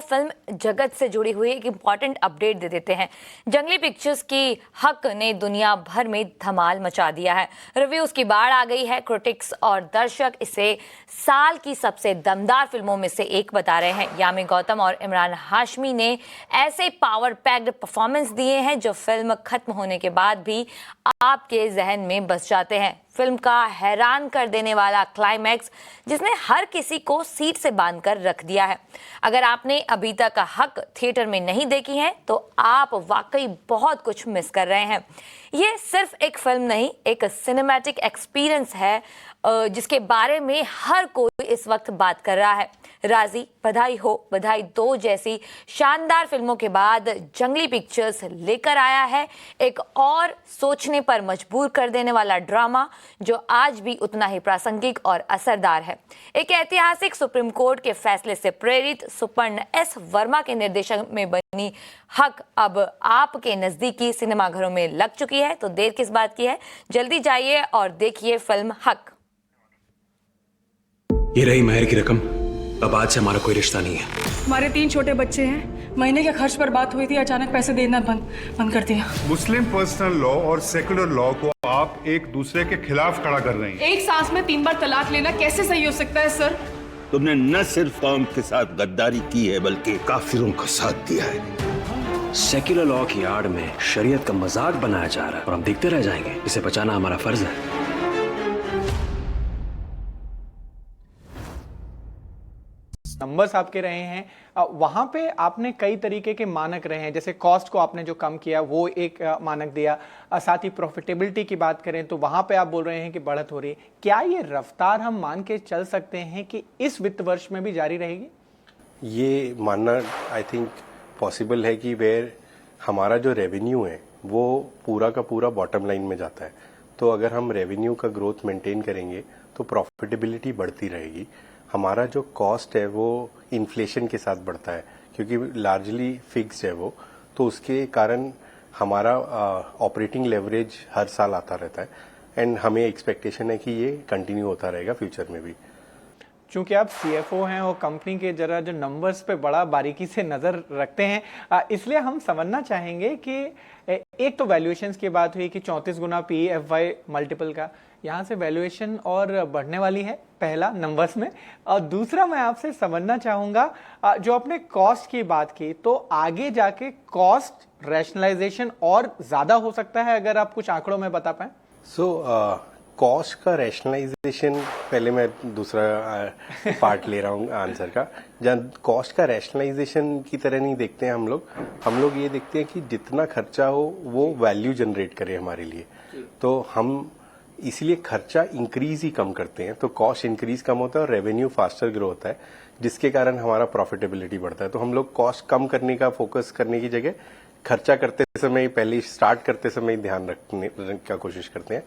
Film जगत से जुड़ी हुई एक इम्पॉर्टेंट अपडेट दे देते हैं। जंगली पिक्चर्स की हक ने दुनिया भर में धमाल मचा दिया है। रिव्यूज की बाढ़ आ गई है। क्रिटिक्स और दर्शक इसे साल की सबसे दमदार फिल्मों में से एक बता रहे हैं। यामी गौतम और इमरान हाशमी ने ऐसे पावर पैक्ड परफॉर्मेंस दिए हैं जो फिल्म खत्म होने के बाद भी आपके जहन में बस जाते हैं। फिल्म का हैरान कर देने वाला क्लाइमैक्स जिसने हर किसी को सीट से बांधकर रख दिया है। अगर आपने अभी तक हक थिएटर में नहीं देखी है तो आप वाकई बहुत कुछ मिस कर रहे हैं। ये सिर्फ एक फिल्म नहीं, एक सिनेमैटिक एक्सपीरियंस है जिसके बारे में हर कोई इस वक्त बात कर रहा है। राजी, बधाई हो, बधाई 2 जैसी शानदार फिल्मों के बाद जंगली पिक्चर्स लेकर आया है एक और सोचने पर मजबूर कर देने वाला ड्रामा जो आज भी उतना ही प्रासंगिक और असरदार है। एक ऐतिहासिक सुप्रीम कोर्ट के फैसले से प्रेरित सुपर्ण एस वर्मा के निर्देशन में बनी हक अब आपके नजदीकी सिनेमाघरों में लग चुकी है, तो देर किस बात की है, जल्दी जाइए और देखिए फिल्म हक। ये रही मेहर की रकम। अब आज से हमारा कोई रिश्ता नहीं है। हमारे 3 छोटे बच्चे हैं। महीने के खर्च पर बात हुई थी, अचानक पैसे देना बंद कर दिया। मुस्लिम पर्सनल लॉ और सेकुलर लॉ को आप एक दूसरे के खिलाफ खड़ा कर रहे हैं। एक सांस में 3 बार तलाक लेना कैसे सही हो सकता है सर? तुमने न सिर्फ कौम के साथ गद्दारी की है बल्कि काफिरों का साथ दिया है। सेक्युलर लॉ की आड़ में शरीयत का मजाक बनाया जा रहा है और हम देखते रह जाएंगे। इसे बचाना हमारा फर्ज है। नंबर्स आपके रहे हैं, वहां पे आपने कई तरीके के मानक रहे हैं। जैसे कॉस्ट को आपने जो कम किया वो एक मानक दिया, साथ ही प्रॉफिटेबिलिटी की बात करें तो वहां पे आप बोल रहे हैं कि बढ़त हो रही है। क्या ये रफ्तार हम मान के चल सकते हैं कि इस वित्त वर्ष में भी जारी रहेगी? ये मानना आई थिंक पॉसिबल है कि वेयर हमारा जो रेवेन्यू है वो पूरा का पूरा बॉटम लाइन में जाता है। तो अगर हम रेवेन्यू का ग्रोथ मेंटेन करेंगे तो प्रॉफिटेबिलिटी बढ़ती रहेगी। हमारा जो कॉस्ट है वो इन्फ्लेशन के साथ बढ़ता है क्योंकि लार्जली फिक्स्ड है वो, तो उसके कारण हमारा ऑपरेटिंग लेवरेज हर साल आता रहता है एंड हमें एक्सपेक्टेशन है कि ये कंटिन्यू होता रहेगा फ्यूचर में भी। चूंकि आप सीएफओ हैं और कंपनी के जरा जो नंबर्स पे बड़ा बारीकी से नजर रखते हैं, इसलिए हम समझना चाहेंगे कि एक तो वैल्यूएशंस की बात हुई कि 34 गुना PEFY मल्टीपल का, यहाँ से वैल्यूएशन और बढ़ने वाली है, पहला नंबर्स में। और दूसरा मैं आपसे समझना चाहूंगा जो आपने कॉस्ट की बात की, तो आगे जाके कॉस्ट रैशनलाइजेशन और ज्यादा हो सकता है, अगर आप कुछ आंकड़ों में बता पाए। कॉस्ट का रैशनलाइजेशन, पहले मैं दूसरा पार्ट ले रहा हूँ आंसर का। जहाँ कॉस्ट का रैशनलाइजेशन की तरह नहीं देखते हैं हम लोग ये देखते हैं कि जितना खर्चा हो वो वैल्यू जनरेट करे हमारे लिए। तो हम इसलिए खर्चा इंक्रीज ही कम करते हैं, तो कॉस्ट इंक्रीज कम होता है और रेवेन्यू फास्टर ग्रो होता है, जिसके कारण हमारा प्रॉफिटेबिलिटी बढ़ता है। तो हम लोग कॉस्ट कम करने का फोकस करने की जगह खर्चा करते समय, पहले स्टार्ट करते समय ध्यान रखने का कोशिश करते हैं।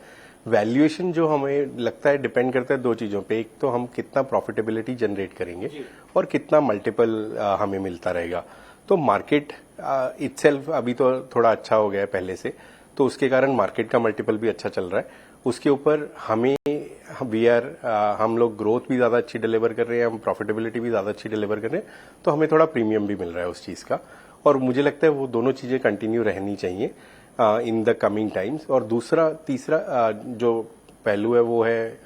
वैल्यूएशन जो हमें लगता है डिपेंड करता है 2 चीजों पे, एक तो हम कितना प्रॉफिटेबिलिटी जनरेट करेंगे और कितना मल्टीपल हमें मिलता रहेगा। तो मार्केट इटसेल्फ अभी तो थोड़ा अच्छा हो गया है पहले से, तो उसके कारण मार्केट का मल्टीपल भी अच्छा चल रहा है। उसके ऊपर हम लोग ग्रोथ भी ज्यादा अच्छी डिलीवर कर रहे हैं, हम प्रॉफिटेबिलिटी भी ज्यादा अच्छी डिलीवर कर रहे हैं, तो हमें थोड़ा प्रीमियम भी मिल रहा है उस चीज का। और मुझे लगता है वो दोनों चीजें कंटिन्यू रहनी चाहिए इन द कमिंग टाइम्स। और तीसरा जो पहलू है वो है